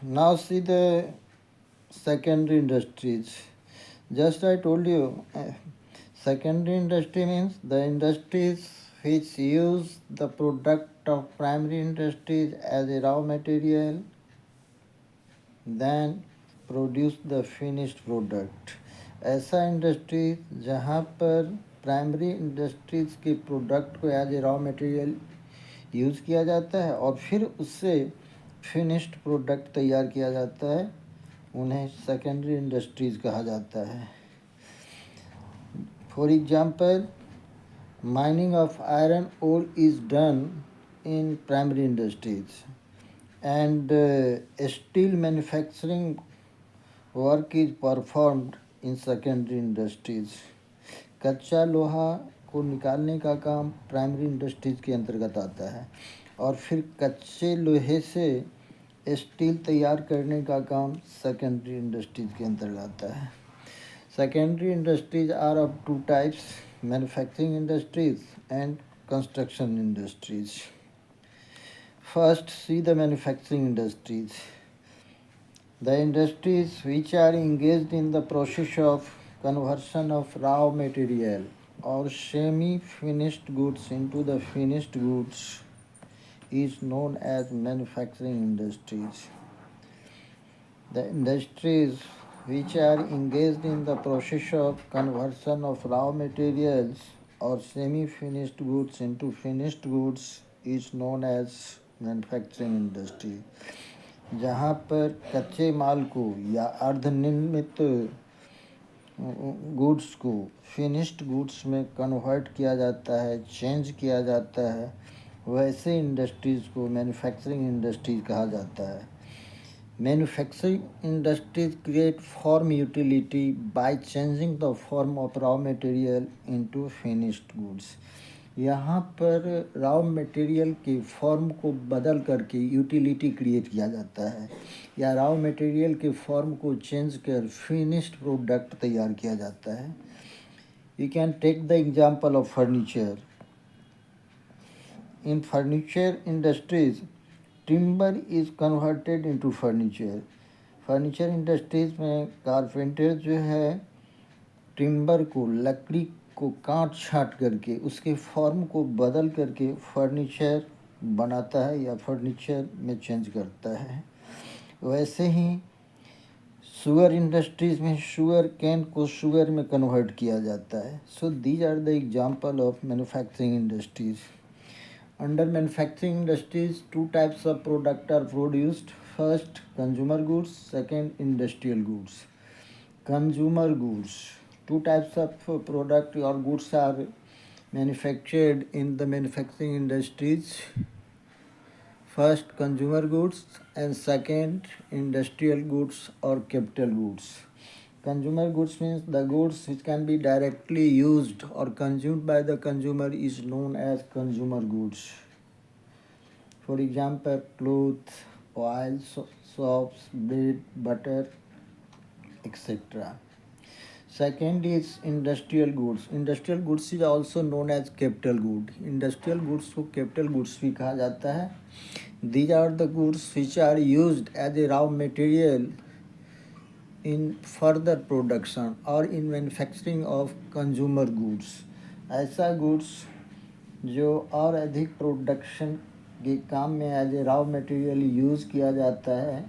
Now see the secondary industries. Just I told you, secondary industry means the industries which use the product of primary industries as a raw material, then produce the finished product. ऐसा industry जहाँ पर primary industries के product को as a raw material use किया जाता है और फिर उससे फिनिश्ड प्रोडक्ट तैयार किया जाता है, उन्हें सेकेंडरी इंडस्ट्रीज कहा जाता है. For example, mining of iron ore is done in primary industries, and steel manufacturing work is performed in secondary industries. कच्चा लोहा को निकालने का काम प्राइमरी इंडस्ट्रीज के अंतर्गत आता है और फिर कच्चे लोहे से स्टील तैयार करने का काम सेकेंडरी इंडस्ट्रीज के अंतर्गत आता है. Secondary industries are of two types, manufacturing industries and construction industries. First, see the manufacturing industries. The industries which are engaged in the process of conversion of raw material or semi-finished goods into the finished goods is known as manufacturing industries. The industries which are engaged in the process of conversion of raw materials or semi-finished goods into finished goods is known as manufacturing industry. जहाँ पर कच्चे माल को या अर्धनिर्मित goods को finished goods में convert किया जाता है, चेंज किया जाता है, वैसे इंडस्ट्रीज़ को मैन्युफैक्चरिंग इंडस्ट्रीज कहा जाता है. Manufacturing industries create form utility by changing the form of raw material into finished goods. यहाँ पर रॉ मटेरियल के फॉर्म को बदल करके यूटिलिटी क्रिएट किया जाता है या रॉ मटेरियल के फॉर्म को चेंज कर फिनिश्ड प्रोडक्ट तैयार किया जाता है. You can take the example of furniture. In furniture industries timber is converted into furniture. Furniture industries में कारपेंटर जो है टिम्बर को, लकड़ी को काट छाट करके उसके फॉर्म को बदल करके फर्नीचर बनाता है या फर्नीचर में चेंज करता है. वैसे ही शुगर इंडस्ट्रीज में शुगर कैन को शुगर में कन्वर्ट किया जाता है. So these are the example of manufacturing industries. Under manufacturing industries two types of product are produced. First, consumer goods. Second, industrial goods. Consumer goods, two types of product or goods are manufactured in the manufacturing industries. First, consumer goods, and second, industrial goods or capital goods. Consumer goods means the goods which can be directly used or consumed by the consumer is known as consumer goods. For example, clothes, oil, soaps, bread, butter, etc. Second is industrial goods. Industrial goods is also known as capital good. Industrial goods को capital goods भी कहा जाता है. These are the goods which are used as a raw material in further production or in manufacturing of consumer goods. ऐसा goods जो और अधिक production के काम में as a raw material use किया जाता है,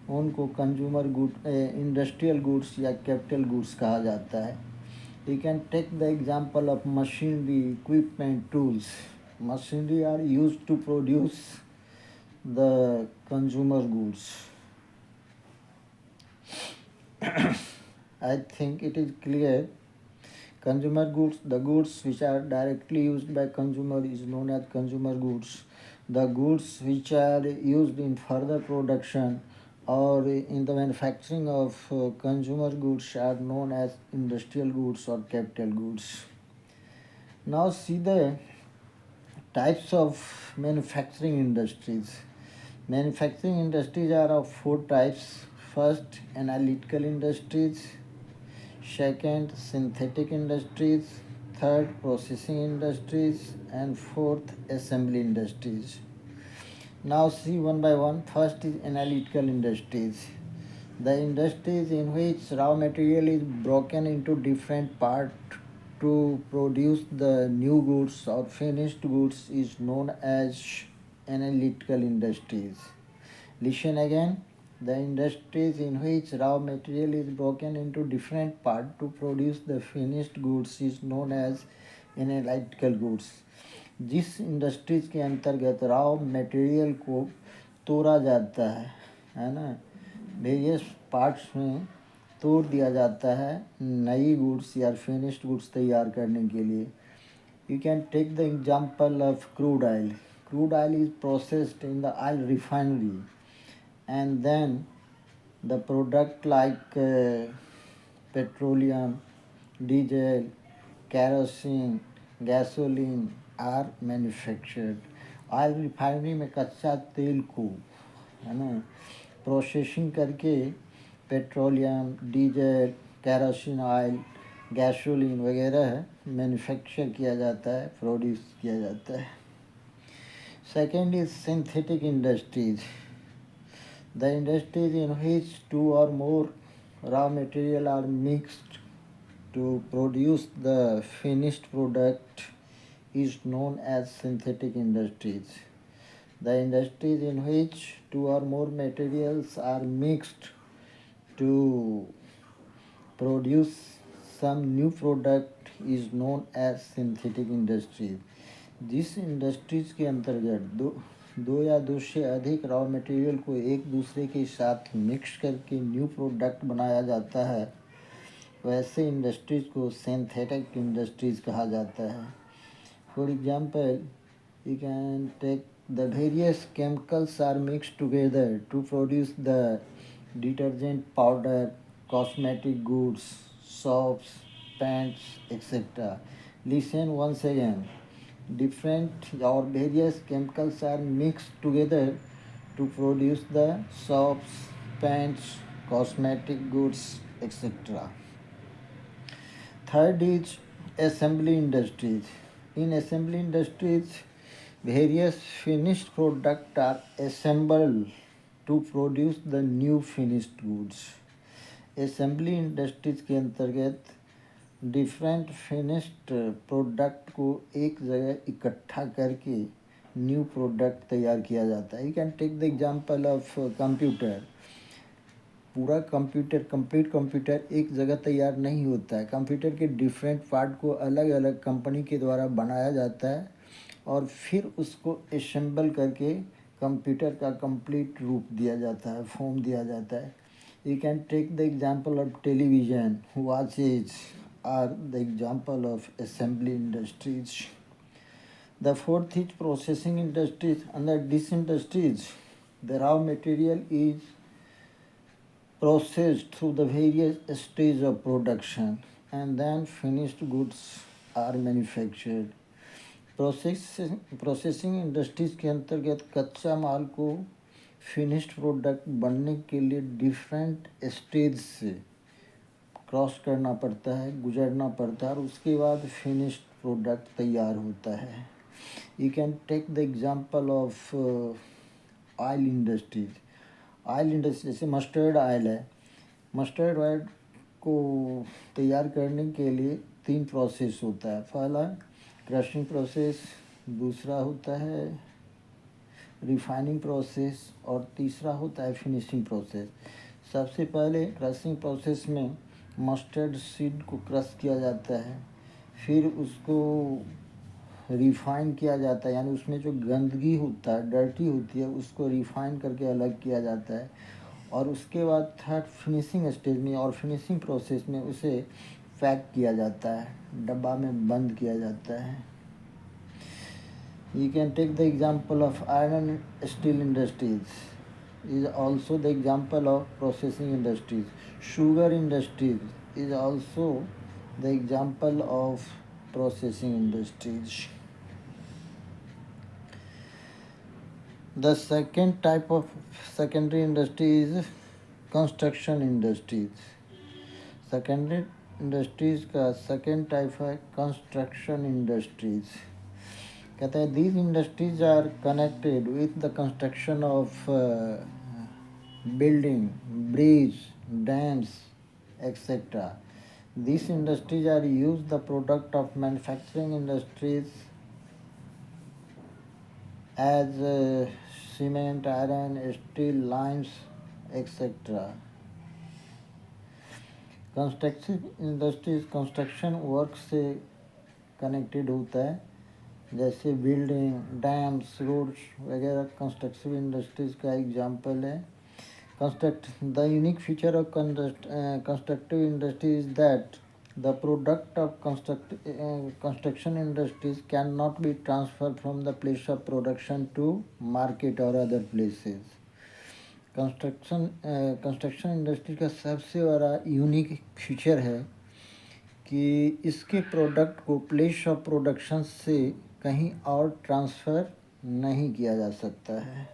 उनको कंज्यूमर गुड, इंडस्ट्रियल गुड्स या कैपिटल गुड्स कहा जाता है. You can take the example of machinery, equipment, tools. Machinery are use to produce the consumer goods. I think it is clear. Consumer goods, the goods which are directly used by consumer is known as consumer goods. The goods which are used in further production or in the manufacturing of consumer goods are known as industrial goods or capital goods. Now see the types of manufacturing industries. Manufacturing industries are of four types. First, analytical industries. Second, synthetic industries. Third, processing industries. And fourth, assembly industries. Now see one by one. First is analytical industries. The industries in which raw material is broken into different parts to produce the new goods or finished goods is known as analytical industries. Listen again. The industries in which raw material is broken into different parts to produce the finished goods is known as analytical goods. जिस industries के अंतर्गत raw material को तोड़ा जाता है ना, various parts में तोड़ दिया जाता है नई गुड्स या फिनिश्ड गुड्स तैयार करने के लिए. You can take the example of crude oil. Crude oil is processed in the oil refinery, and then the product like petroleum, diesel, kerosene, gasoline are manufactured. Oil refinery में कच्चा तेल को है ना प्रोसेसिंग करके petroleum, diesel, kerosene oil, gasoline वगैरह manufacture किया जाता है, प्रोड्यूस किया जाता है. Second is synthetic industries. The industries in which two or more raw material are mixed to produce the finished product is known as synthetic industries. The industries in which two or more materials are mixed to produce some new product is known as synthetic industries. जिस industries के अंतर्गत दो या दो से अधिक raw material को एक दूसरे के साथ मिक्स करके न्यू प्रोडक्ट बनाया जाता है, वैसे इंडस्ट्रीज को सिंथेटिक इंडस्ट्रीज कहा जाता है. For example, you can take the various chemicals are mixed together to produce the detergent powder, cosmetic goods, soaps, pants, etc. Listen once again. Different or various chemicals are mixed together to produce the soaps, pants, cosmetic goods, etc. Third is assembly industries. In assembly industries, various finished products are assembled to produce the new finished goods. assembly industries के अंतर्गत different finished product को एक जगह इकट्ठा करके new product तैयार किया जाता है. You can take the example of computer. पूरा कंप्यूटर, कंप्लीट कंप्यूटर एक जगह तैयार नहीं होता है. कंप्यूटर के डिफरेंट पार्ट को अलग अलग कंपनी के द्वारा बनाया जाता है और फिर उसको असेंबल करके कंप्यूटर का कंप्लीट रूप दिया जाता है, फॉर्म दिया जाता है. You can take the example of television, watches are the example of assembly industries. The fourth is processing industries. Under these industries, the raw material is processed through the various stages of production and then finished goods are manufactured. Processing industries के अंतर्गत कच्चा माल को finished product बनने के लिए different stage से cross करना पड़ता है, गुजरना पड़ता है और उसके बाद फिनिश्ड प्रोडक्ट तैयार होता है. You can take the example of oil industries. Oil industry जैसे मस्टर्ड ऑयल है. मस्टर्ड ऑयल को तैयार करने के लिए 3 प्रोसेस होता है. पहला क्रशिंग प्रोसेस, दूसरा होता है रिफाइनिंग प्रोसेस और तीसरा होता है फिनिशिंग प्रोसेस. सबसे पहले क्रशिंग प्रोसेस में मस्टर्ड सीड को क्रश किया जाता है, फिर उसको रिफाइन किया जाता है, यानी उसमें जो गंदगी होता है, डर्टी होती है, उसको रिफाइन करके अलग किया जाता है और उसके बाद थर्ड फिनिशिंग स्टेज में और फिनिशिंग प्रोसेस में उसे पैक किया जाता है, डब्बा में बंद किया जाता है. You can take the example of iron steel industries is also the example of processing industries. Sugar industries is also the example of processing industries. The second type of secondary industry is construction industries. Secondary industries का second type है construction industries. कहते हैं these industries are connected with the construction of building, bridge, dams, etc. These industries are used the product of manufacturing industries as cement, iron, steel, limes, etc. Construction industries construction work से connected होता है, जैसे building, dams, roads वगैरह constructive industries का example है. The unique feature of constructive industry is that the product of construction industries cannot be transferred from the place of production to market or other places. Construction industry का सबसे बड़ा unique feature है कि इसके product को place of production से कहीं और ट्रांसफ़र नहीं किया जा सकता है.